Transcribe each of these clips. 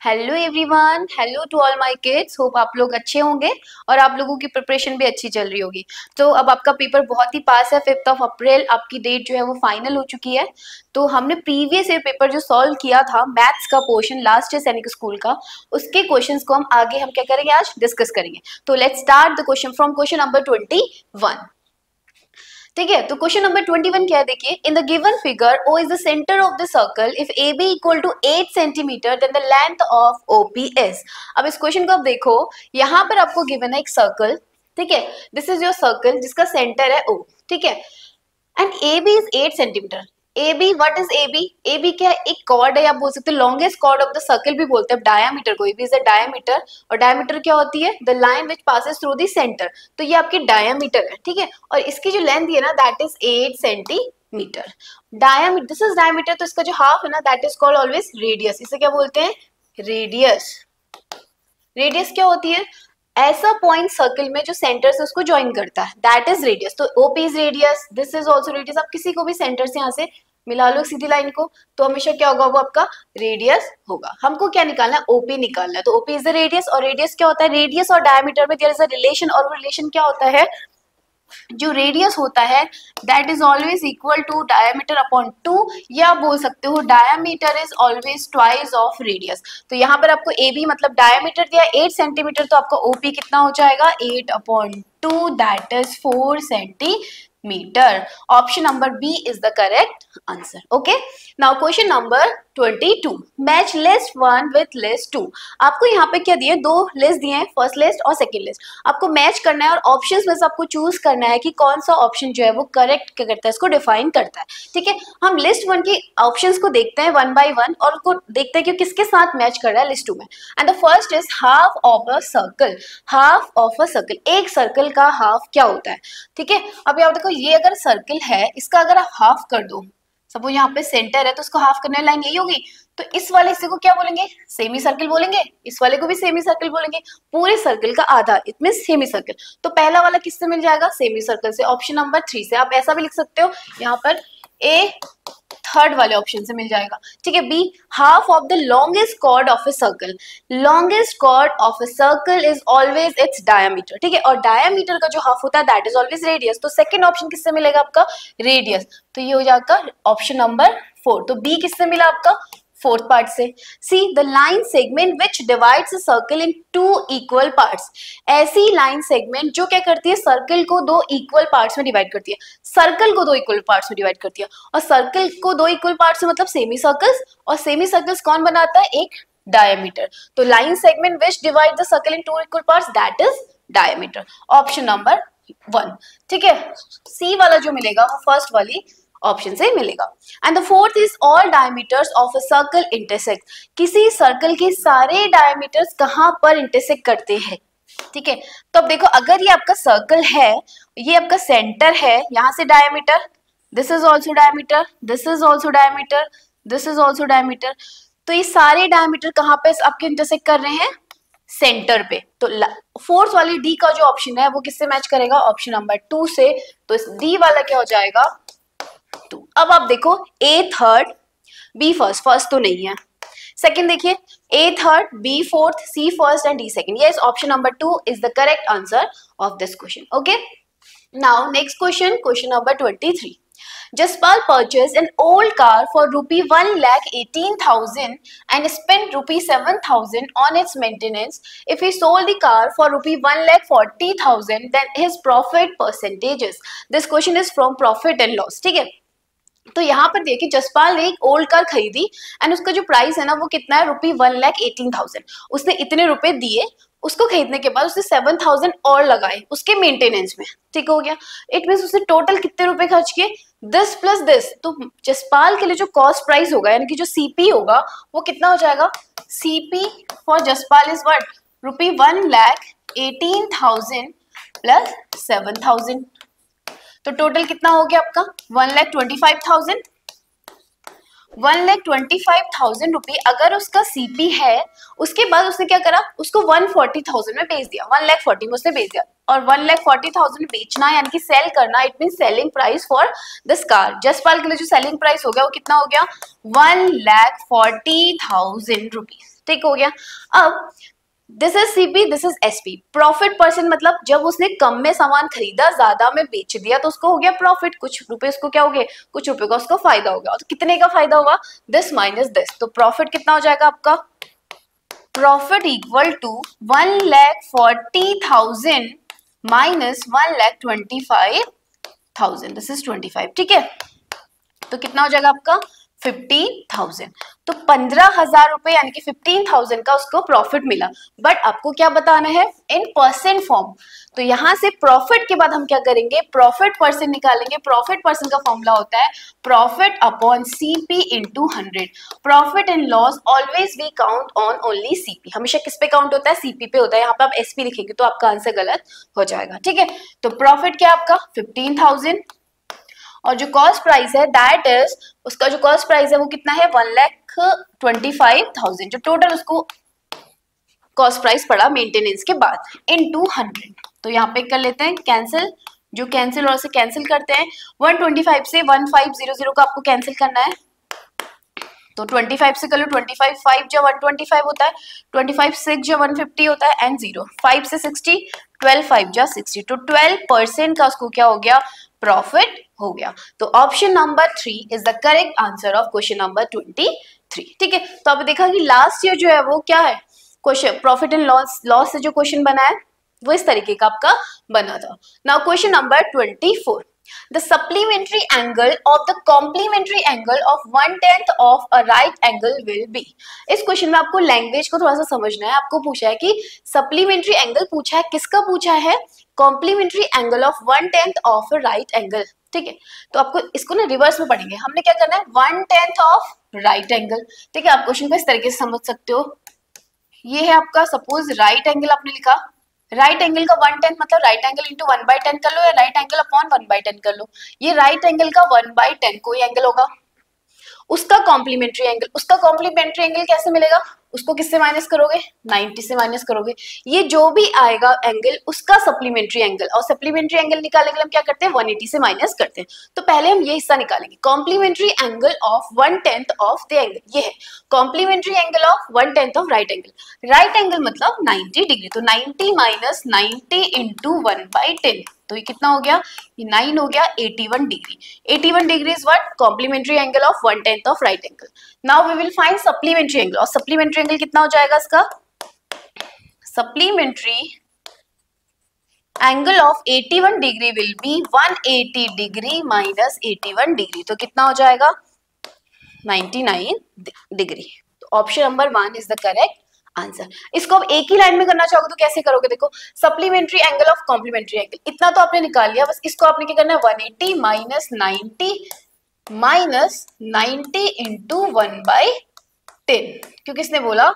Hello everyone, hello to all my kids. Hope आप लोग अच्छे होंगे और आप लोगों की प्रिपरेशन भी अच्छी चल रही होगी। तो अब आपका पेपर बहुत ही पास है। 5 अप्रैल आपकी डेट जो है वो फाइनल हो चुकी है। तो हमने प्रीवियस ईयर पेपर जो सॉल्व किया था मैथ्स का पोर्शन लास्ट ईयर सैनिक स्कूल का, उसके क्वेश्चंस को हम क्या करेंगे, आज डिस्कस करेंगे। तो let's start the question from question number 21। ठीक है, तो क्वेश्चन नंबर 21 क्या है, देखिए। In the given figure O is the centre of the circle if A B equal to 8 centimetre then the length of OP is. अब इस question को आप देखो, यहाँ पर आपको गिवन है एक सर्कल। ठीक है, दिस इज योर सर्कल जिसका सेंटर है ओ। ठीक है, and A B is 8 centimetre. A B, what is A B? A B क्या है? एक कॉर्ड है, आप बोल सकते हो longest chord of the circle भी बोलते हैं डायमीटर को। A B is a diameter, और डायमीटर क्या होती है? The line which passes through the centre. तो ये आपकी डायमीटर है। ठीक है, और इसकी जो लेंथ है ना, that is 8 centimetre. Diameter, this is diameter, तो इसका जो हाफ है ना, that is called always radius. इसे क्या बोलते हैं? रेडियस। रेडियस क्या होती है? ऐसा पॉइंट सर्कल में जो सेंटर से उसको ज्वाइन करता है, दैट इज रेडियस। तो OP is radius, this is also radius. आप किसी को भी सेंटर से यहाँ से मिला लो सीधी लाइन को, तो हमेशा क्या होगा? वो आपका रेडियस होगा। हमको क्या निकालना है? ओपी निकालना है। तो ओपी इज द रेडियस। और रेडियस क्या होता है? रेडियस और डायमीटर में देयर इज अ रिलेशन, और वो रिलेशन क्या होता है? जो रेडियस होता है that is always equal to diameter upon 2, या आप बोल सकते हो diameter is always twice of radius. तो यहाँ पर आपको ए बी मतलब डायमीटर दिया 8 सेंटीमीटर, तो आपका ओपी कितना हो जाएगा? 8 upon 2, that is 4 centimetre. Option number B is the correct answer. Okay, now question number 22, match list 1 with list 2। आपको यहाँ पे क्या दिए? दो लिस्ट दिए हैं, फर्स्ट लिस्ट और सेकंड लिस्ट। आपको मैच करना है और ऑप्शंस में से आपको चूज करना है कि कौन सा ऑप्शन जो है वो करेक्ट करता है, इसको डिफाइन करता है। ठीक है, हम लिस्ट 1 की ऑप्शंस को देखते हैं वन बाय वन, और उसको देखते हैं कि किसके साथ मैच कर रहा है लिस्ट 2 में। And the first is half of a circle. Half of a circle, एक सर्कल का हाफ क्या होता है? ठीक है, अब यहाँ देखो, ये अगर सर्कल है, इसका अगर आप हाफ कर दो, सपोज यहाँ पे सेंटर है तो उसको हाफ करने लाइन यही होगी, तो इस वाले हिस्से को क्या बोलेंगे? सेमी सर्कल बोलेंगे। इस वाले को भी सेमी सर्कल बोलेंगे। पूरे सर्कल का आधा, इट मींस सेमी सर्कल। तो पहला वाला किससे मिल जाएगा? सेमी सर्कल से। ऑप्शन नंबर 3 से। आप ऐसा भी लिख सकते हो यहाँ पर, ए थर्ड वाले ऑप्शन से मिल जाएगा। ठीक है, B half of the longest chord of a circle. Longest chord of a circle is always its diameter. ठीक है, और डायमीटर का जो हाफ होता है दैट इज ऑलवेज रेडियस। तो सेकंड ऑप्शन किससे मिलेगा? आपका रेडियस। तो ये हो जाएगा ऑप्शन नंबर 4। तो बी किससे मिला? आपका फोर्थ पार्ट से। See the line segment which divides a circle in 2 equal parts. ऐसी लाइन सेगमेंट जो क्या करती है? सर्कल को 2 इक्वल पार्ट्स में डिवाइड करती है। सर्कल को 2 इक्वल पार्ट्स में डिवाइड करती है, और सर्कल को 2 इक्वल पार्ट्स में मतलब सेमी सर्कल्स, और सेमी सर्कल्स कौन बनाता है? एक डायमीटर। तो line segment which divide the circle in 2 equal parts, that is diameter. Option number 1। ठीक है, सी वाला जो मिलेगा वो फर्स्ट वाली ऑप्शन से मिलेगा। And the fourth is all diameters of a circle intersect. किसी सर्कल के सारे डायमीटर्स कहां पर इंटरसेक्ट करते हैं? ठीक है, तो अब देखो, अगर ये आपका सर्कल है, ये आपका सेंटर है, यहां से diameter, this is also diameter, this is also diameter, this is also diameter. तो ये सारे डायमीटर कहां पे आपके इंटरसेक्ट कर रहे हैं? सेंटर पे। तो फोर्थ वाली डी का जो ऑप्शन है वो किससे मैच करेगा? ऑप्शन नंबर 2 से। तो इस डी वाला क्या हो जाएगा? 2। अब आप देखो, A third, B first. First तो नहीं है। सेकंड देखिए, A third, B fourth, C first and D second. Yes, option number 2 is the correct answer of this question. Okay, now next question, question number 23। Jaspal purchased an old car for rupee 1,18,000 and spent rupee 7,000 on its maintenance. If he sold the car for rupee 1,40,000, then his profit percentages. This question is from profit and loss. ठीक है, तो यहाँ पर देखिए, जसपाल ने एक old car खरीदी and उसका जो प्राइस है ना वो कितना है? रुपी 1,18,000। उसने इतने रुपए दिए, उसको खरीदने के बाद उसने 7,000 और लगाए उसके मेंटेनेंस में। ठीक हो गया, इट मीन्स उसने टोटल कितने रुपए खर्च किए? This plus this. तो जसपाल के लिए जो कॉस्ट प्राइस होगा, यानी कि जो सीपी होगा, वो कितना हो जाएगा? CP for Jaspal is what? Rupee 1,18,000 plus 7,000। तो टोटल कितना हो गया आपका? 1,25,000। 1,25,000 रुपए अगर उसका सीपी है, उसके बाद उसने क्या करा? उसको 140,000 में बेच दिया। 1,40,000 में उसने बेच दिया, और 1,40,000 बेचना यानी कि सेल करना, it mean selling price for this car. Jaspal के लिए जो सेलिंग प्राइस हो गया वो कितना हो गया? 1,40,000 रुपीज। ठीक हो गया। अब this is CP, this is SP. Profit percent मतलब जब उसने कम में सामान खरीदा, ज्यादा में बेच दिया तो उसको हो गया प्रॉफिट, कुछ रुपए उसको क्या हो गए, कुछ रुपए का उसको फायदा हो गया। तो कितने का फायदा हुआ, दिस माइनस दिस, तो प्रॉफिट कितना हो जाएगा आपका, profit equal to 1,40,000 minus 1,25,000, this is 25, ठीक है। तो कितना हो जाएगा आपका 15,000। तो 15,000 रुपए यानी कि 15,000 का उसको प्रॉफिट मिला। बट आपको क्या बताना है, इन परसेंट फॉर्म। तो यहां से प्रॉफिट के बाद हम क्या करेंगे, प्रॉफिट परसेंट निकालेंगे। प्रॉफिट परसेंट का फॉर्मूला होता है profit upon CP into 100। Profit and loss always we count on only CP. हमेशा किस पे काउंट होता है, सीपी पे होता है। यहाँ पे आप एसपी लिखेंगे तो आपका आंसर गलत हो जाएगा, ठीक है। तो प्रॉफिट क्या आपका 15,000 और जो कॉस्ट प्राइस है दैट इज, उसका जो कॉस्ट प्राइस है वो कितना है 1,25,000, जो टोटल उसको कॉस्ट प्राइस पड़ा मेंटेनेंस के बाद, इनटू 100। तो यहाँ पे कर लेते हैं कैंसिल, जो कैंसिल और से कैंसिल करते हैं। 125 से 1500 को आपको कैंसिल करना है, तो 25 से कर लो, 25 5 जब 125 होता है, 25 6 जब 150 होता है, एंड 0 5 से 60, 12 5 जा 60, तो 12% का उसको क्या हो गया, प्रॉफिट हो गया। तो option number 3 is the correct answer of question number 23, ठीक है। तो अब देखा कि लास्ट ईयर जो है वो क्या है, क्वेश्चन प्रॉफिट एंड लॉस से जो क्वेश्चन बना है वो इस तरीके का आपका बना था। Now question number 24, the supplementary angle of the complementary angle of 1/10 of a right angle will be। इस क्वेश्चन में आपको लैंग्वेज को थोड़ा सा समझना है। आपको पूछा है कि सप्लीमेंट्री एंगल पूछा है, किसका पूछा है, complementary angle of 1/10 of a right angle, ठीक है। तो आपको इसको ना रिवर्स में पढ़ेंगे। हमने क्या करना है 1/10 ऑफ राइट एंगल, ठीक है। आप क्वेश्चन को इस तरीके से समझ सकते हो। ये है आपका सपोज राइट एंगल आपने लिखा, राइट एंगल का 1/10 मतलब राइट एंगल इंटू 1/10 कर लो, या राइट एंगल अपॉन 1/10 कर लो। ये राइट एंगल का 1/10 कोई एंगल होगा, उसका कॉम्प्लीमेंट्री एंगल, उसका कॉम्प्लीमेंट्री एंगल कैसे मिलेगा, उसको किससे माइनस करोगे, 90 से माइनस करोगे। ये जो भी आएगा एंगल उसका सप्लीमेंट्री एंगल, और सप्लीमेंट्री एंगल निकालने के लिए हम क्या करते हैं 180 से माइनस करते हैं। तो पहले हम ये हिस्सा निकालेंगे, complementary angle of 1/10 of the angle, ये है complementary angle of 1/10 of right angle. Right angle मतलब 90 डिग्री, तो 90 माइनस 90 इंटू 1/10, तो ये कितना हो गया, ये 9 हो गया, 81 degree. 81 degree is what, complementary angle of 1/10 of right angle. Now we will find supplementary angle, और सप्लीमेंट्री एंगल कितना हो जाएगा इसका, supplementary angle of 81 degree will be 180 degree minus 81 degree, तो कितना हो जाएगा 99 डिग्री। तो option number 1 is the correct answer. इसको आप एक ही लाइन में करना चाहोगे तो कैसे करोगे, देखो supplementary angle of complementary angle, इतना तो आपने निकाल लिया, बस इसको आपने क्या करना है 180 माइनस 90 इंटू 1/10, क्योंकि इसने बोला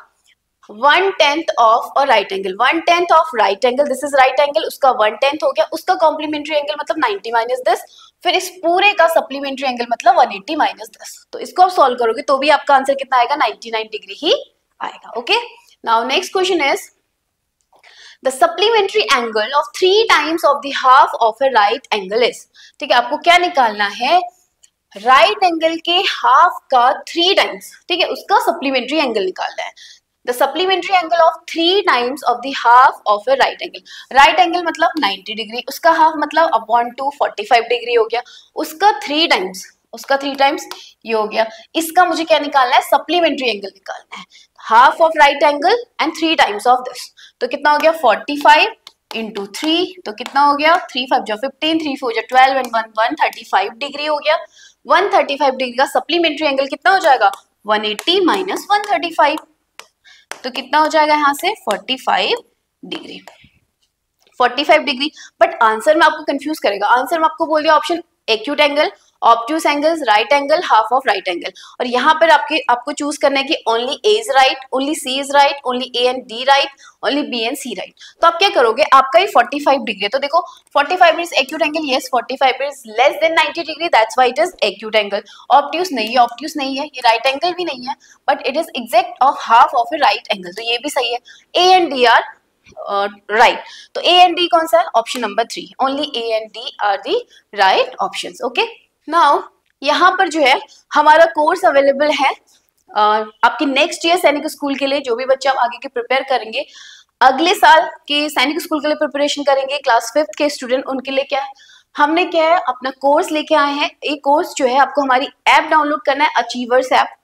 1/10 ऑफ और right angle, 1/10 of right angle, this is right angle, उसका 1/10 हो गया, उसका कॉम्प्लीमेंट्री एंगल मतलब 90 माइनस 10, फिर इस पूरे का सप्लीमेंट्री एंगल मतलब 180 माइनस 10। तो इसको आप सॉल्व करोगे तो भी आपका आंसर कितना आएगा 99 डिग्री ही आएगा, okay. Now next question is the supplementary angle of 3 times of the half of a right angle is, ठीक है। आपको क्या निकालना है, राइट एंगल के हाफ का 3 टाइम्स, ठीक है, उसका सप्लीमेंट्री एंगल निकालना है। The supplementary angle of 3 times of the half of a right angle, right angle मतलब 90 डिग्री, उसका हाफ मतलब अपॉन 2 45 डिग्री हो गया, उसका 3 टाइम्स, उसका 3 टाइम्स ये हो गया। इसका मुझे क्या निकालना है, सप्लीमेंट्री एंगल निकालना है, half of right angle and 3 times of this, तो कितना हो गया 45 इंटू 3, तो कितना हो गया 3 5 जो 15, 3 4 जो 12 एंड 1 135 डिग्री हो गया। 135 डिग्री का सप्लीमेंट्री एंगल कितना हो जाएगा 180 माइनस 135, तो कितना हो जाएगा यहाँ से 45 डिग्री, 45 डिग्री। बट आंसर में आपको कंफ्यूज करेगा, आंसर में आपको बोल दिया option acute angle, obtuse angles, right angle, half of right angle, और यहाँ पर आपको चूज करना है कि only A is right, only C is right, only A and D right, only B and C right. तो आप क्या करोगे, आपका ये 45 डिग्री है, तो देखो 45 is acute angle, yes 45 is less than 90 degree, that's why it is acute angle. Obtuse नहीं है, ऑब्ट्यूज नहीं है, ये राइट एंगल भी नहीं है, but it is exact of half of a right angle, तो ये भी सही है। A and D are right, तो ए एंड डी कौन सा है, option number 3, only A and D are the right options, okay. Now यहाँ पर जो है हमारा कोर्स अवेलेबल है आपकी नेक्स्ट ईयर सैनिक स्कूल के लिए जो भी बच्चे आप आगे के प्रिपेयर करेंगे, अगले साल के सैनिक स्कूल के लिए प्रिपरेशन करेंगे, क्लास 5th के स्टूडेंट, उनके लिए क्या है, हमने क्या है अपना कोर्स लेके आए हैं। एक कोर्स जो है आपको हमारी ऐप डाउनलोड करना है, अचीवर्स ऐप।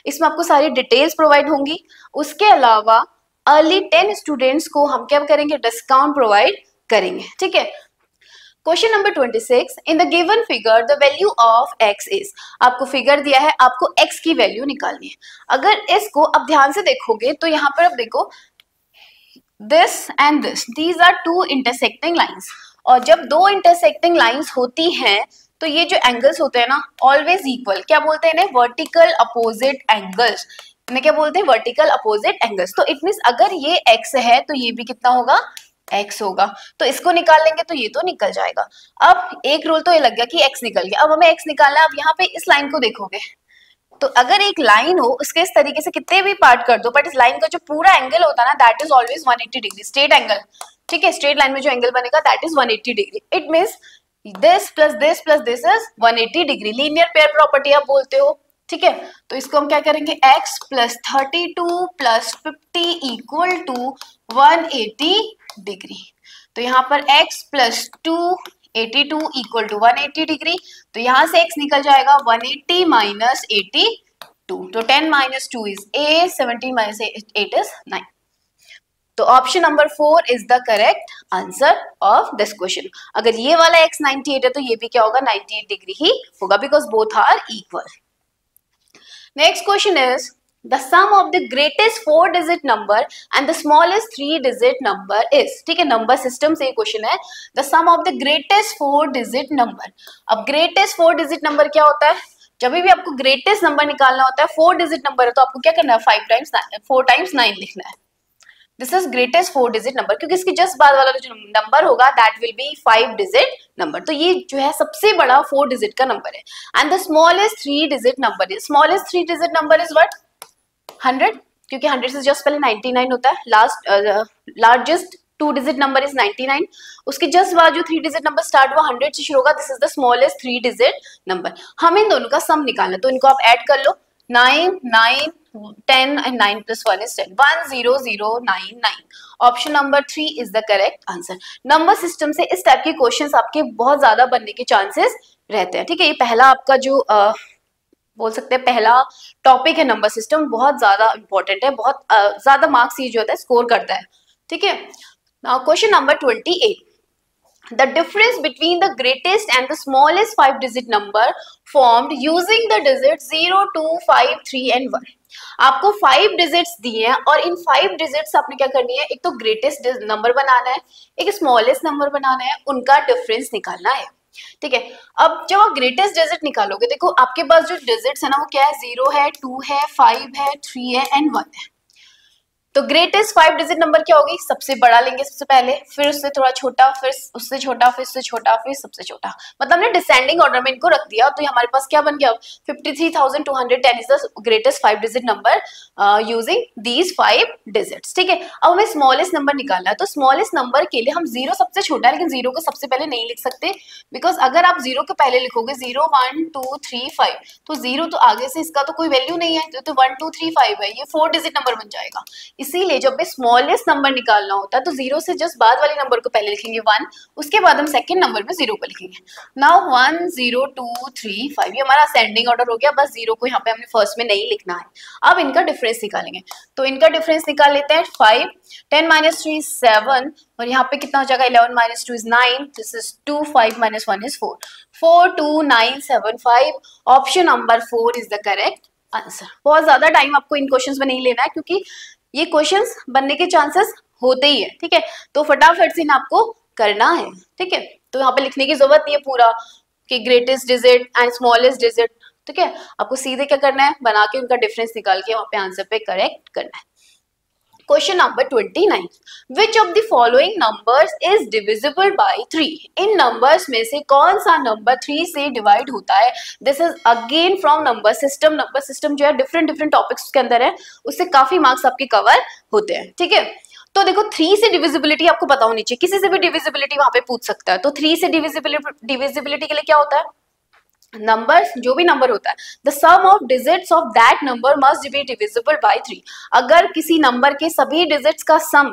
इसमें आपको सारी डिटेल्स प्रोवाइड होंगी। उसके अलावा अर्ली 10 स्टूडेंट्स को हम क्या करेंगे, डिस्काउंट प्रोवाइड करेंगे। ठीक है। Question number 26, in the given figure the value of x is, आपको फिगर दिया है, आपको x की वैल्यू निकालनी है। अगर इसको अब ध्यान से देखोगे तो यहाँ पर अब देखो this and this, these are two intersecting lines, और जब दो इंटरसेक्टिंग लाइंस होती हैं तो ये जो एंगल्स होते हैं ना ऑलवेज इक्वल, क्या बोलते हैं इन्हें, वर्टिकल अपोजिट एंगल्स। इन्हें क्या बोलते हैं, वर्टिकल अपोजिट एंगल्स। तो इट मींस अगर ये x है तो ये भी कितना होगा, x होगा। तो इसको निकाल लेंगे तो ये तो निकल जाएगा। अब एक रूल तो ये लग गया कि x निकल गया। अब हमें x निकालना है। अब यहाँ पे इस लाइन को देखोगे तो अगर एक लाइन हो उसके इस तरीके से कितने भी पार्ट कर दो, बट इस लाइन का जो पूरा एंगल होता है ना that is always 180 degree, straight angle. ठीक है, स्ट्रेट लाइन में जो एंगल बनेगा that is 180 degree. It means this plus this plus this is 180 degree. Linear pair property आप बोलते हो। ठीक है, तो इसको हम क्या करेंगे, x plus 32 plus 50 equal to 180 degree. तो यहाँ पर x plus 282 equal to 180 degree. तो यहाँ से x निकल जाएगा 180 माइनस 82, तो 10 माइनस 2 इज 8, 17 माइनस 8 इज 9। तो option number 4 is the correct answer of this question. अगर ये वाला x 98 है तो ये भी क्या होगा, 98 डिग्री ही होगा, because both are equal. Next question is the sum of the greatest 4 digit number and the smallest 3 digit number is. ठीक है, नंबर सिस्टम से ये क्वेश्चन है, the sum of the greatest 4 digit number. अब greatest 4 digit number क्या होता है, जब भी आपको ग्रेटेस्ट नंबर निकालना होता है, 4 डिजिट नंबर है तो आपको क्या करना है, 4 टाइम्स 9 लिखना है। This is greatest 4 digit number, क्योंकि इसके जस्ट बाद वाला जो नंबर होगा that will be 5 digit number. तो ये जो है सबसे बड़ा 4 डिजिट का नंबर है। And the smallest 3 digit number is, smallest 3 digit number is what, 100, क्योंकि 100 से जस्ट पहले 99 होता है। Largest 2 digit number is 99। उसके जस्ट बाद जो 3 डिजिट नंबर स्टार्ट हुआ 100 से शुरू होगा, this is the smallest 3 digit number. हम इन दोनों का सम निकालना, तो इनको आप ऐड कर लो, 9 9 10 and 9 plus 1 is 10, 10099। Option number 3 is the correct answer. Number system से इस टाइप के क्वेश्चंस आपके बहुत ज्यादा बनने के चांसेस रहते हैं। ठीक है, ये पहला आपका जो बोल सकते हैं पहला टॉपिक है, नंबर सिस्टम बहुत ज्यादा इंपॉर्टेंट है, बहुत ज्यादा मार्क्स ये जो होता है स्कोर करता है। ठीक है, now question number 28, the difference between the greatest and the smallest 5 digit number formed using the digits 0 2 5 3 and 1। आपको 5 डिजिट्स दिए हैं और इन 5 डिजिट्स आपने क्या करनी है, एक तो ग्रेटेस्ट नंबर बनाना है, एक स्मॉलेस्ट नंबर बनाना है, उनका डिफरेंस निकालना है। ठीक है, अब जब आप ग्रेटेस्ट डिजिट निकालोगे, देखो आपके पास जो डिजिट्स है ना वो क्या है, 0 है, 2 है, 5 है, 3 है एंड 1 है। तो ग्रेटेस्ट 5 डिजिट नंबर क्या होगी, सबसे बड़ा लेंगे सबसे पहले, फिर उससे थोड़ा छोटा, फिर उससे छोटा, फिर उससे छोटा, फिर सबसे छोटा, मतलब हमने डिसेंडिंग ऑर्डर में इनको रख दिया। तो हमारे पास क्या बन गया, 53,210 is the greatest 5 digit number using these 5 digits. ठीक है, अब हमें स्मॉलेस्ट नंबर निकालना है। तो स्मॉलेस्ट नंबर के लिए हम 0 सबसे छोटा है, लेकिन 0 को सबसे पहले नहीं लिख सकते, बिकॉज अगर आप 0 के पहले लिखोगे 0 1 2 3 5, तो 0 तो आगे से इसका तो कोई वैल्यू नहीं है, तो 1 2 3 5 है, ये 4 डिजिट नंबर बन जाएगा। इसीलिए जब भी स्मॉलेस्ट नंबर निकालना होता है तो 0 से जस्ट बाद वाले नंबर को पहले लिखेंगे 1, उसके बाद हम सेकंड नंबर में 0 को लिखेंगे। नाउ 1 0 2 3 5, ये हमारा असेंडिंग ऑर्डर हो गया, बस 0 को यहाँ पे हमने फर्स्ट में नहीं लिखना है। अब इनका डिफरेंस निकालेंगे, तो इनका डिफरेंस निकाल लेते हैं। 5 10 माइनस 3 इज 7, और यहाँ पे कितना हो जाएगा, 11 minus 2 is 9, this is 2, 5 minus 1 is 4, 4 2 9 7 5। Option number 4 is the correct answer. बहुत ज्यादा टाइम आपको इन क्वेश्चंस में नहीं लेना है, क्योंकि ये क्वेश्चंस बनने के चांसेस होते ही है। ठीक है, तो फटाफट से इन्हें आपको करना है। ठीक है, तो यहाँ पे लिखने की जरूरत नहीं है पूरा कि greatest digit and smallest digit. ठीक है, आपको सीधे क्या करना है, बना के उनका डिफरेंस निकाल के वहां पे आंसर पे करेक्ट करना है। Question number 29, which of the following numbers is divisible by 3। In numbers में से कौन सा नंबर 3 से डिवाइड होता है। This is again from number system. Number system जो है डिफरेंट टॉपिक्स के अंदर है, उससे काफी मार्क्स आपके कवर होते हैं। ठीक है, तो देखो 3 से डिविजिबिलिटी आपको पता होनी चाहिए, किसी से भी डिविजिबिलिटी वहां पे पूछ सकता है। तो 3 से डिविजिबिलिटी के लिए क्या होता है, नंबर जो भी नंबर होता है, the sum of digits of that number must be divisible by 3। अगर किसी नंबर के सभी डिजिट्स का सम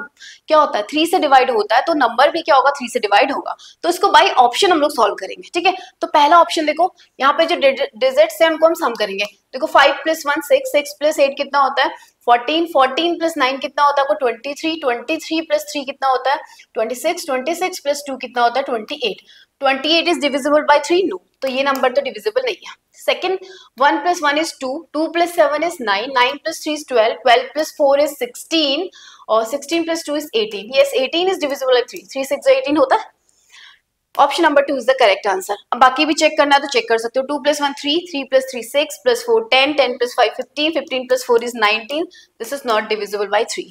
क्या होता है 3 से डिवाइड होता है, तो नंबर भी क्या होगा 3 से डिवाइड होगा। तो इसको बाय ऑप्शन हम लोग सॉल्व करेंगे, ठीक है। तो पहला ऑप्शन देखो, यहाँ पे जो डिजिट्स है उनको हम सम करेंगे। देखो 5 + 1 6, 6 + 8 कितना होता है 14, 14 + 9 कितना होता है आपको 23, 23 + 3 कितना होता है 26, 26 + 2 कितना होता है 28। 28 इज डिविजिबल बाय 3? नो, तो ये नंबर तो डिविजिबल नहीं है। Second, 1 + 1 is 2, 2 + 7 is 9, 9 + 3 is 12, 12 + 4 is 16 और 16 + 2 is 18। yes, 18 is divisible by 3, 3 6 18 होता है। Option number 2 is the correct answer. अब बाकी भी चेक करना है तो चेक कर सकते हो। 2 + 1 3, 3 + 3 6 + 4 10, 10 + 5 15, 15 + 4 is 19। This is not divisible by 3.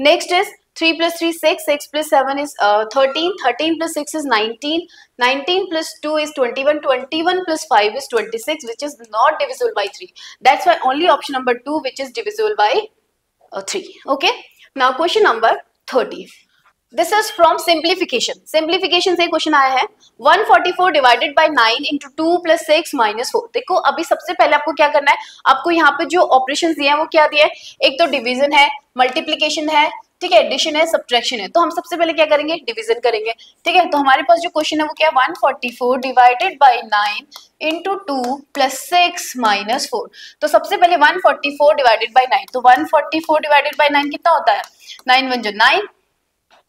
Next is 3 + 3 6, 6 + 7 is 13, 13 + 6 is 19, 19 + 2 is 21, 21 + 5 is 26, which is not divisible by 3. That's why only option number 2 which is divisible by 3. Okay. Now question number 30. This is from simplification. Simplification से question आया है 144 divided by 9 into 2 + 6 - 4। देखो अभी सबसे पहले आपको क्या करना है, आपको यहाँ पे जो ऑपरेशन दिए हैं वो क्या दिए हैं, एक तो डिवीजन है, मल्टीप्लीकेशन है, ठीक है, एडिशन है, सब्ट्रैक्शन है। तो हम सबसे पहले क्या करेंगे, डिवीजन करेंगे, ठीक है। तो हमारे पास जो क्वेश्चन है वो क्या है 144 डिवाइडेड बाय 9 इंटू 2 + 6 - 4। तो सबसे पहले 144 डिवाइडेड बाय 9, तो 144 डिवाइडेड बाय 9 कितना होता है 9 × 1 = 9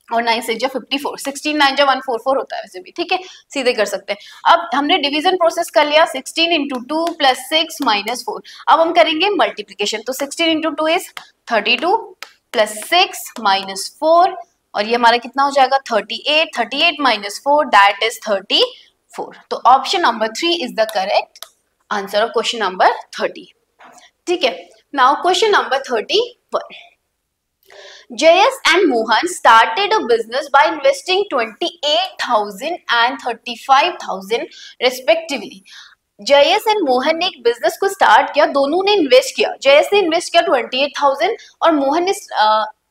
और 9 × 6 = 54, 16 9 × 144 होता है वैसे भी, ठीक है, सीधे कर सकते हैं। अब हमने डिवीजन प्रोसेस कर लिया, 16 × 2 + 6 - 4। अब हम करेंगे मल्टीप्लीकेशन, तो 16 × 2 इज 32 + 6 - 4 और ये हमारा कितना हो जाएगा 38, 38 - 4 दैट इज 34। तो option number 3 is the correct answer of question number 30, ठीक है। Now question number 31। JS and Mohan started a business by investing 28,000 and 35,000 respectively. JS and Mohan ने एक बिजनेस को स्टार्ट किया, दोनों ने इन्वेस्ट किया। JS ने इन्वेस्ट किया 28,000 और मोहन ने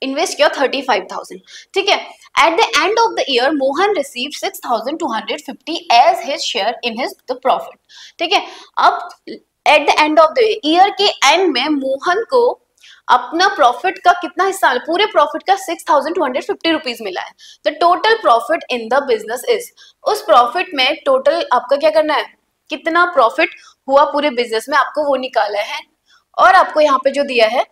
इन्वेस्ट किया 35,000, ठीक है। At the end of the year Mohan receive 6,250 as his share in his the profit, ठीक है। अब at the end of the year के एंड में मोहन को अपना प्रॉफिट का कितना हिस्सा, पूरे प्रॉफिट का 6,250 रुपीज मिला है। The total profit in the business is, उस प्रॉफिट में टोटल आपका क्या करना है, कितना प्रॉफिट हुआ पूरे बिजनेस में आपको वो निकाला है। और आपको यहाँ पे जो दिया है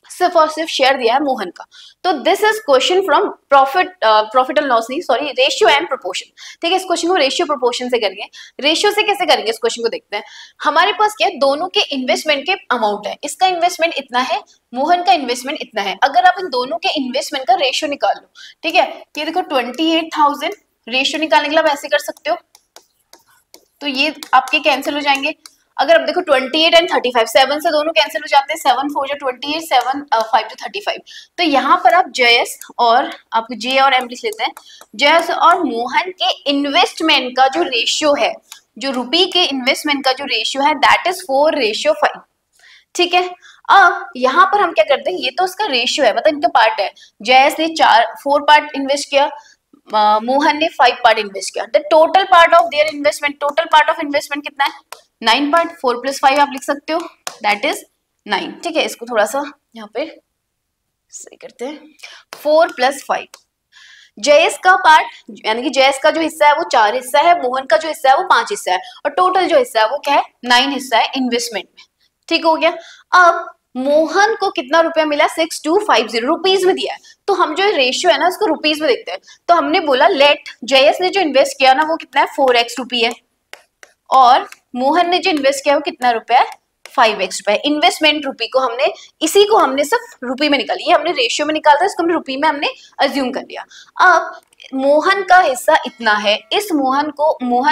सिर्फ और सिर्फ शेयर दिया है मोहन का। तो this is question from profit and loss नहीं, सॉरी, रेशियो एंड प्रोपोर्शन, ठीक है। इस क्वेश्चन को रेशियो प्रोपोर्शन से करेंगे। रेशियो से कैसे करेंगे, इस क्वेश्चन को देखते हैं। हमारे पास क्या है, दोनों के इन्वेस्टमेंट के अमाउंट है, इसका इन्वेस्टमेंट इतना है, मोहन का इन्वेस्टमेंट इतना है। अगर आप इन दोनों के इन्वेस्टमेंट का रेशियो निकाल लो, ठीक है, ये देखो 28,000 रेशियो निकालने के लिए आप ऐसे कर सकते हो, तो ये आपके कैंसिल हो जाएंगे। अगर अब देखो 28 एंड 35, 7 से दोनों कैंसिल हो जाते हैं, 7 4 = 28, 7 5 = 35। तो यहाँ पर आप JS और आपको J और M लिख लेते हैं। JS और मोहन के इन्वेस्टमेंट का जो रेशियो है, जो रुपी के इन्वेस्टमेंट का जो रेशियो है दैट इज 4:5, ठीक है। अब यहाँ पर हम क्या करते हैं, ये तो उसका रेशियो है, मतलब इनका पार्ट है। JS ने 4 पार्ट इन्वेस्ट किया, मोहन ने 5 पार्ट इन्वेस्ट किया। The total part of their investment, total part of investment कितना है 9 पार्ट, 4 + 5 आप लिख सकते हो दैट इज 9, ठीक है। इसको थोड़ा सा यहाँ पे सही करते हैं, 4 + 5। JS का पार्ट यानी कि JS का जो हिस्सा है वो 4 हिस्सा है, मोहन का जो हिस्सा है वो 5 हिस्सा है और टोटल जो हिस्सा है वो क्या है 9 हिस्सा है इन्वेस्टमेंट में, ठीक हो गया। अब मोहन को कितना रुपया मिला 6,250 रुपीज में दिया है, तो हम जो रेशियो है ना इसको रुपीज में देखते हैं। तो हमने बोला लेट JS ने जो इन्वेस्ट किया ना वो कितना है 4x रुपी है और मोहन ने जो इन्वेस्ट किया वो कितना रुपया है 5x रुपया। इन्वेस्टमेंट रुपी को हमने, इसी को हमने सिर्फ रुपी में निकाली, ये हमने रेशियो में निकाला था, इसको हमने रुपी में हमने अज्यूम कर लिया। अब मोहन का हिस्सा इतना है, इस मोहन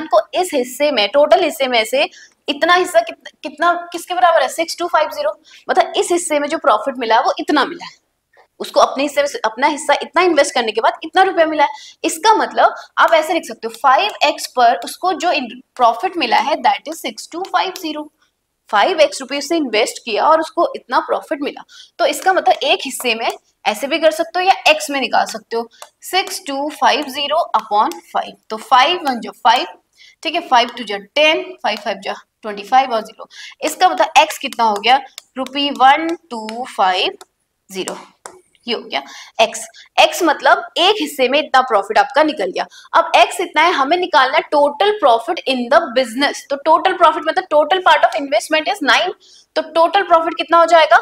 को इस हिस्से में, टोटल हिस्से में से इतना हिस्सा कितना किसके बराबर है 6,250, मतलब इस हिस्से में जो प्रॉफिट मिला वो इतना मिला है, उसको अपने हिस्से में अपना हिस्सा इतना इन्वेस्ट करने के बाद इतना रुपया मिला है। इसका मतलब आप ऐसे लिख सकते हो 5x पर उसको जो प्रॉफिट मिला है दैट इज 6,250, 5x रुपये उसने इन्वेस्ट किया और उसको इतना प्रॉफिट मिला। तो इसका मतलब एक हिस्से में ऐसे भी कर सकते हो या x में निकाल सकते हो 6,250 / 5, तो 5 × 1 = 5, ठीक है, 5 टू जा 10, 5 5 जा 25 और 0, इसका मतलब x कितना हो गया, ₹1250, ये हो गया x। x मतलब एक हिस्से में इतना प्रॉफिट आपका निकल गया। अब x इतना है, हमें निकालना है total profit in the business. तो टोटल प्रॉफिट मतलब total part of investment is 9, तो टोटल प्रॉफिट कितना हो जाएगा,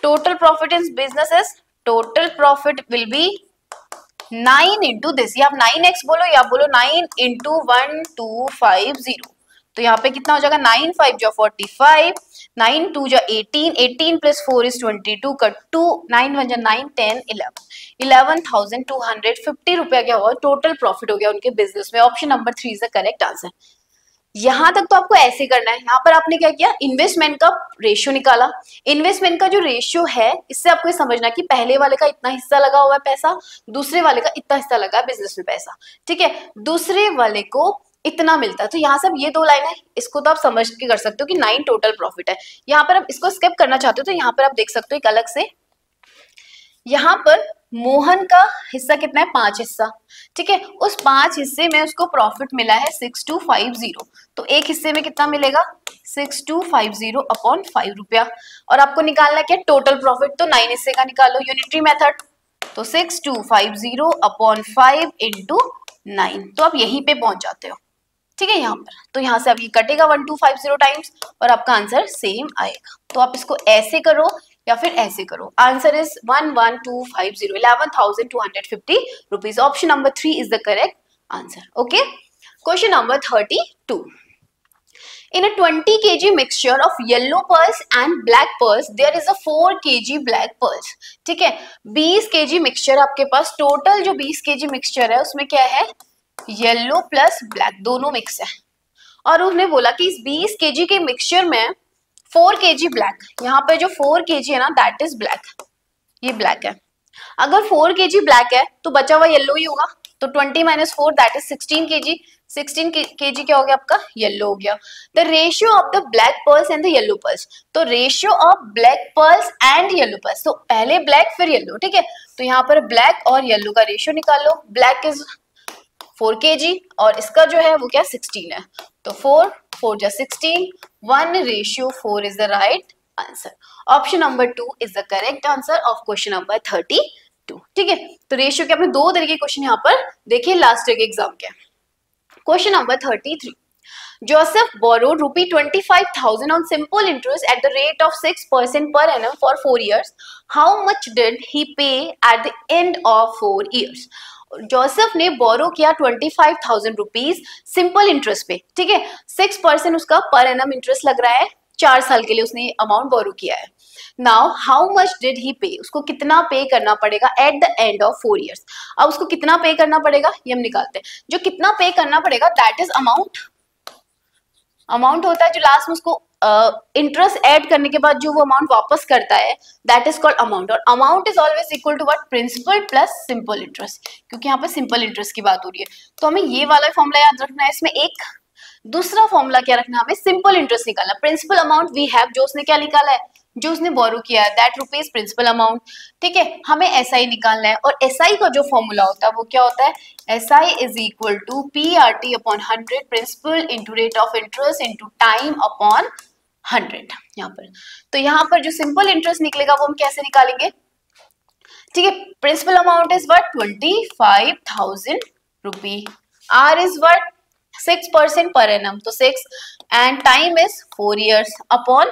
total profit in business is, total profit will be 9 into this, या आप 9x बोलो या आप बोलो 9 इंटू 1250, तो यहाँ पे कितना हो जाएगा, 9 5 जा 45, 9 2 जा 18, 18 प्लस 4 इज 22 का 2, 9 1 जा 9 10 11,250 रुपया क्या हुआ, टोटल प्रॉफिट हो गया उनके बिजनेस में। Option number 3 is the correct answer. यहां तक तो आपको ऐसे करना है। यहाँ पर आपने क्या किया, इन्वेस्टमेंट का रेशियो निकाला। इन्वेस्टमेंट का जो रेशियो है, इससे आपको समझना कि पहले वाले का इतना हिस्सा लगा हुआ है पैसा, दूसरे वाले का इतना हिस्सा लगा है बिजनेस में पैसा, ठीक है, दूसरे वाले को इतना मिलता है। तो यहाँ से अब ये दो लाइन है, इसको तो आप समझ के कर सकते हो कि 9 टोटल प्रॉफिट है। यहाँ पर आप इसको स्किप करना चाहते हो तो यहाँ पर आप देख सकते हो एक अलग से, यहाँ पर मोहन का हिस्सा कितना है, 5 हिस्सा, ठीक है, उस 5 हिस्से में उसको प्रॉफिट मिला है 6250, तो एक हिस्से में कितना मिलेगा, 6250 अपॉन 5 रुपया। और आपको निकालना क्या, टोटल प्रॉफिट, तो 9 हिस्से का निकालो, यूनिटरी मेथड, तो 6250 अपॉन 5 इंटू 9, तो आप यहीं पे पहुंच जाते हो, ठीक है। यहाँ पर तो यहाँ से अब ये कटेगा 1250 टाइम्स और आपका आंसर सेम आएगा। तो आप इसको ऐसे करो या फिर ऐसे करो, answer is 11250, 11,250 rupees. Option number 3 is the correct answer. Okay, question number 32। In a 20 kg mixture of yellow pearls and black pearls, there is a 4 kg black pearls। ठीक है, 20 kg मिक्सचर आपके पास, टोटल जो 20 kg mixture है उसमें क्या है, yellow plus black दोनों mix है। और उसने बोला कि इस 20 kg के मिक्सचर में 4 kg ब्लैक, यहाँ पे जो 4 kg है ना दैट इज ब्लैक, ये ब्लैक है। अगर 4 kg ब्लैक है तो बचा हुआ येलो ही होगा, तो 20 minus 4 that is 16 kg, 16 kg क्या हो गया आपका, येलो हो गया। The ratio of the black pearls and the yellow pearls, तो ratio of black pearls and yellow pearls, तो पहले ब्लैक फिर येलो, ठीक है। तो यहाँ पर ब्लैक और येलो का रेशियो निकालो, ब्लैक इज 4 kg और इसका जो है वो क्या 16 है, तो 4 4 जा 16, 1:4 is the right answer. Option number 2 is the correct answer of question number 32। ठीक है, तो रेशियो के आपने दो तरह के क्वेश्चन यहाँ पर देखिए लास्ट ईयर के एग्जाम के। Question number 33, Joseph borrowed ₹25,000 on simple interest at the rate of 6% per annum for 4 years. How much did he pay at the end of 4 years? Joseph ने बोरो किया 25,000 रुपीज सिंपल इंटरेस्ट पे, ठीक है, 6% उसका per annum interest लग रहा है, 4 साल के लिए उसने अमाउंट बोरो किया है। Now how much did he पे, उसको कितना पे करना पड़ेगा eight the end of 4 years। अब उसको कितना पे करना पड़ेगा ये हम निकालते हैं। जो कितना पे करना पड़ेगा दैट इज अमाउंट, अमाउंट होता है जो लास्ट में उसको इंटरेस्ट ऐड करने के बाद जो वो अमाउंट वापस करता है दैट इज कॉल्ड अमाउंट। और amount is always equal to what, principal plus simple interest, क्योंकि यहाँ पे सिंपल इंटरेस्ट की बात हो रही है। तो हमें ये वाला फॉर्मूला याद रखना है। इसमें एक दूसरा फॉर्मूला क्या रखना है, हमें सिंपल इंटरेस्ट निकालना। प्रिंसिपल अमाउंट वी हैव, जो उसने क्या निकाला है, जो उसने बोरो किया है दैट रुपीज प्रिंसिपल अमाउंट, ठीक है। हमें एसआई निकालना है और एसआई का जो फॉर्मूला होता है वो क्या होता है, SI is equal to PRT upon 100 principal into rate of interest into time upon 100 यहाँ पर। तो यहाँ पर जो सिंपल इंटरेस्ट निकलेगा वो हम कैसे निकालेंगे, ठीक है। Principal amount is what 25,000 rupee, R is what 6% per annum, तो 6 and time is 4 years upon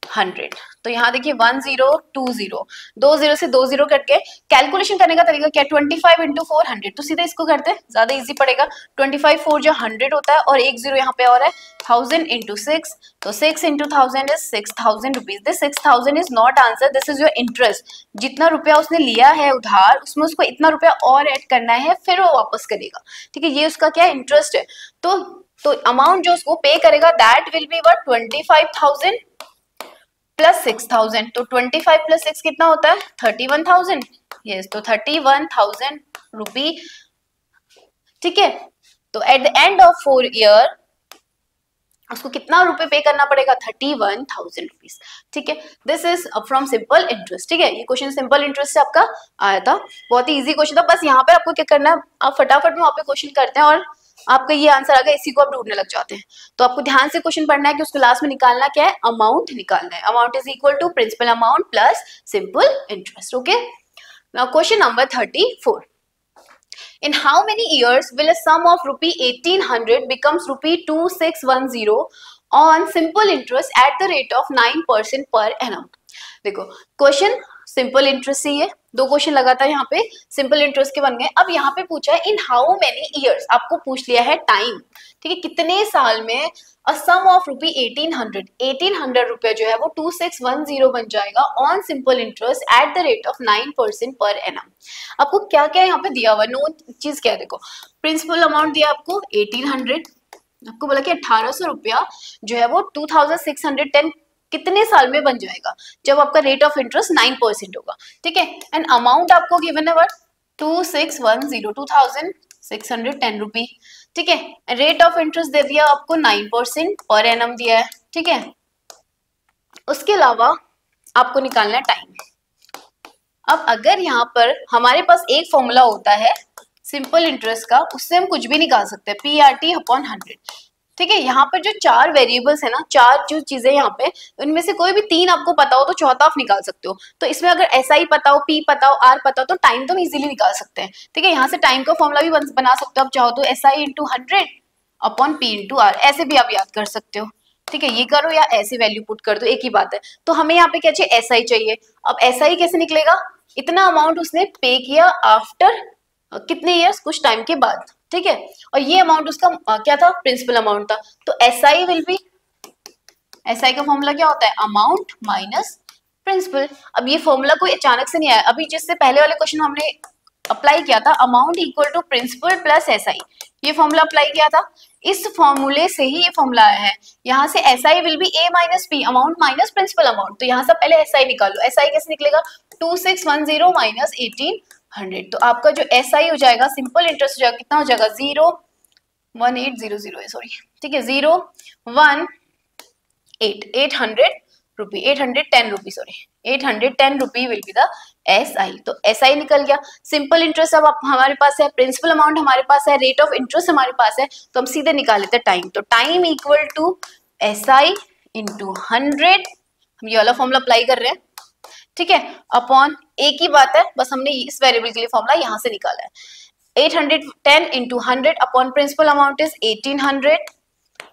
100। तो यहाँ देखिए 1020, 20 से 20 कट के कैलकुलेशन करने का तरीका क्या, 25 इंटू 400, तो सीधे इसको करते हैं, ज्यादा इजी पड़ेगा। 25 4 जो 100 होता है और एक जीरो यहाँ पे और है, 1000 इंटू 6, तो 6 into 1000 is 6,000 rupees. This 6,000 is not answer, this is your interest. जितना रुपया उसने लिया है उधार उसमें उसको इतना रुपया और ऐड करना है फिर वो वापस करेगा, ठीक है, ये उसका क्या इंटरेस्ट है। तो अमाउंट जो उसको पे करेगा that will be what 25,000 plus 6,000, तो 25 प्लस 6 कितना होता है 31,000, यस, तो 31,000 रुपी, ठीक है। तो eight the end of 4 year उसको कितना रुपए पे करना पड़ेगा 31,000 रुपीज, ठीक है। This is from simple interest, ठीक है। ये क्वेश्चन सिंपल इंटरेस्ट से आपका आया था, बहुत ही इजी क्वेश्चन था। बस यहाँ पे आपको क्या करना है, आप फटाफट में वहाँ पे क्वेश्चन करते हैं और आपका ये आंसर आ गया, इसी को आप ढूंढने लग जाते हैं। तो आपको ध्यान से क्वेश्चन पढ़ना है कि उसको लास्ट में निकालना क्या है, अमाउंट निकालना है। Amount is equal to principal amount plus simple interest. Okay, now question number 34. In how many years will a sum of rupee 1800 becomes rupee 2610 on simple interest at the rate of 9% per annum? देखो question simple interest से है, दो question लगातार यहाँ पे simple interest के बन गए। अब यहाँ पे पूछा है इन हाउ मेनी ईयर्स, आपको पूछ लिया है टाइम, ठीक है, कितने साल में अ सम ऑफ रुपी 1800 रुपया जो है वो 2610 बन जाएगा on simple interest at the rate of 9% per annum. आपको क्या क्या यहाँ पे दिया हुआ, नो चीज क्या है, देखो प्रिंसिपल अमाउंट दिया आपको 1800, आपको बोला कि 1800 रुपया जो है वो 2610 कितने साल में बन जाएगा, जब आपका रेट ऑफ इंटरेस्ट 9% होगा, ठीक है। एंड अमाउंट आपको गिवन है व्हाट 2610 रुपी, ठीक है। रेट ऑफ इंटरेस्ट दे दिया आपको 9% पर एनम दिया है, ठीक है। उसके अलावा आपको निकालना है टाइम। अब अगर यहाँ पर हमारे पास एक फॉर्मूला होता है सिंपल इंटरेस्ट का, उससे हम कुछ भी निकाल सकते हैं, PRT अपॉन 100, ठीक है। यहाँ पर जो चार वेरिएबल्स है ना, चार जो चीजें यहाँ पे, उनमें से कोई भी तीन आपको पता हो तो चौथा आप निकाल सकते हो। तो इसमें अगर SI पता हो, P पता हो, R पता हो तो टाइम तो हम इजीली निकाल सकते हैं, ठीक है। यहाँ से टाइम का फॉर्मूला भी बना सकते हो आप चाहो तो, SI into 100 upon P into R, ऐसे भी आप याद कर सकते हो, ठीक है। ये करो या ऐसे वैल्यू पुट कर दो, एक ही बात है। तो हमें यहाँ पे क्या चाहिए, SI चाहिए। अब SI कैसे निकलेगा, इतना अमाउंट उसने पे किया आफ्टर कितने ईयर्स, कुछ टाइम के बाद, ठीक है। और ये अमाउंट उसका क्या था, प्रिंसिपल अमाउंट था। तो SI विल बी, SI का फॉर्मूला क्या होता है, अमाउंट माइनस प्रिंसिपल। अब ये फॉर्मूला कोई अचानक से नहीं आया, अभी जिससे पहले वाले क्वेश्चन हमने अप्लाई किया था, amount equal to principal plus SI, ये फॉर्मूला अप्लाई किया था, इस फॉर्मूले से ही ये फॉर्मूला आया है। यहाँ से SI will be A minus P, amount minus principal amount. तो यहाँ से पहले SI निकालो, SI कैसे निकलेगा, 2610 माइनस 1800। तो आपका जो SI हो जाएगा, सिंपल इंटरेस्ट हो जाएगा, कितना हो जाएगा 01800 है, सॉरी, ठीक है, 810 rupee, sorry 810 rupee will be the SI। तो SI निकल गया। सिंपल इंटरेस्ट अब हमारे पास है, प्रिंसिपल अमाउंट हमारे पास है, रेट ऑफ इंटरेस्ट हमारे पास है, तो हम सीधे निकाल लेते हैं टाइम। तो time equal to SI into 100, हम ये वाला फॉर्मूला अप्लाई कर रहे हैं, ठीक है, अपॉन, एक ही बात है, बस हमने इस वेरिएबल के लिए फॉर्मूला यहाँ से निकाला है, 810 into 100 upon principal amount is 1800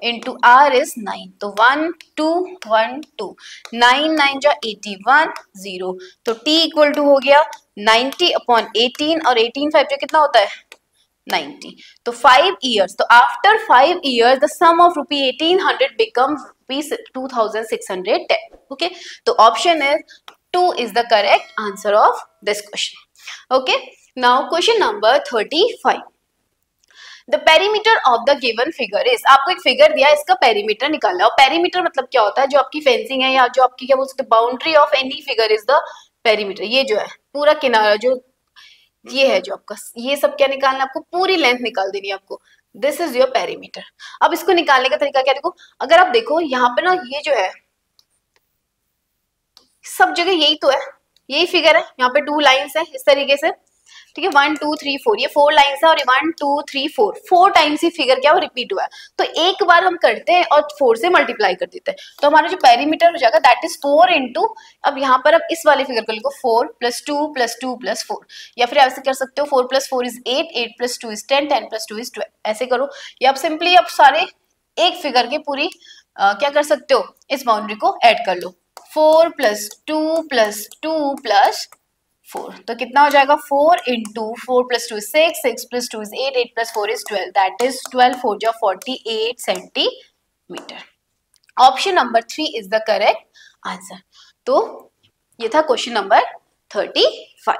into R is 9, तो 1212, 9 9 जा 81 0, तो T इक्वल टू हो गया 90 अपॉन 18, और 18 5 जो कितना होता है 90, तो 5 years, तो after 5 years the sum of rupee 1800 become rupee 2610, okay. तो option is 2 is the correct answer of this question. Okay, now question number 35. The perimeter of the given figure is, आपको एक फिगर दिया है, इसका perimeter निकालना है। और perimeter मतलब क्या होता है, जो आपकी फेंसिंग है या जो आपकी क्या बोल सकते हैं, boundary of any figure is the perimeter. ये जो है पूरा किनारा, जो ये है, जो आपका ये सब क्या निकालना है, आपको पूरी लेंथ निकाल देनी है आपको, दिस इज योर पेरीमीटर। अब इसको निकालने का तरीका क्या, देखो अगर आप देखो यहाँ पे ना, ये जो है सब जगह यही तो है, यही फिगर है, यहाँ पे 2 लाइंस है इस तरीके से, ठीक है, 1 2 3 4, ये 4 लाइंस है, और 1 2 3 4 टाइम्स ही फिगर क्या रिपीट हुआ है। तो एक बार हम करते हैं और 4 से मल्टीप्लाई कर देते हैं, तो हमारा जो पेरीमीटर हो जाएगा दैट इज 4 इंटू, अब यहाँ पर अब इस वाले फिगर को लिखो 4 + 2 + 2 + 4, या फिर ऐसे कर सकते हो 4 + 4 इज 8, 8 + 2 इज 10, 10 + 2 इज 12, ऐसे करो। या आप सिंपली अब सारे एक फिगर के पूरी क्या कर सकते हो, इस बाउंड्री को ऐड कर लो, 4 + 2 + 2 + 4, तो कितना हो जाएगा 4 into 4 + 2 6, 6 + 2 is 8, 8 + 4 is 12, that is 12 4 जा 48 centimetre. Option number 3 is the correct answer. तो ये था क्वेश्चन नंबर 35।